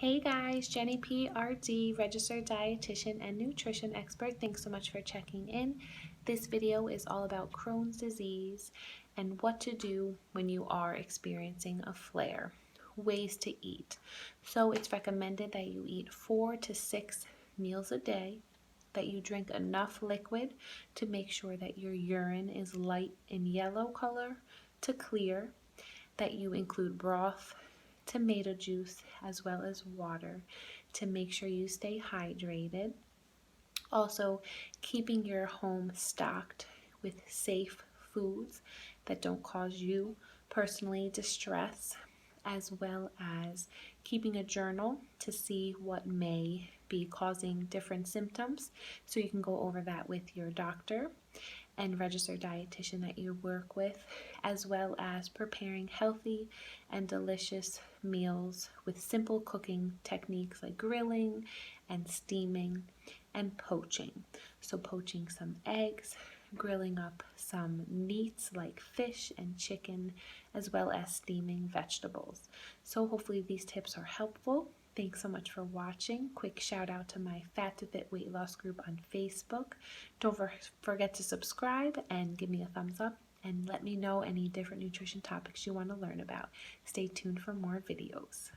Hey guys, Jenny PRD, registered dietitian and nutrition expert. Thanks so much for checking in. This video is all about Crohn's disease and what to do when you are experiencing a flare. Ways to eat. So it's recommended that you eat 4 to 6 meals a day, that you drink enough liquid to make sure that your urine is light in yellow color to clear, that you include broth, tomato juice, as well as water to make sure you stay hydrated. Also, keeping your home stocked with safe foods that don't cause you personally distress, as well as keeping a journal to see what may be causing different symptoms so you can go over that with your doctor and registered dietitian that you work with, as well as preparing healthy and delicious meals with simple cooking techniques like grilling and steaming and poaching. So poaching some eggs, grilling up some meats like fish and chicken, as well as steaming vegetables. So hopefully these tips are helpful. Thanks so much for watching. Quick shout out to my Fat to Fit weight loss group on Facebook. Don't forget to subscribe and give me a thumbs up and let me know any different nutrition topics you want to learn about. Stay tuned for more videos.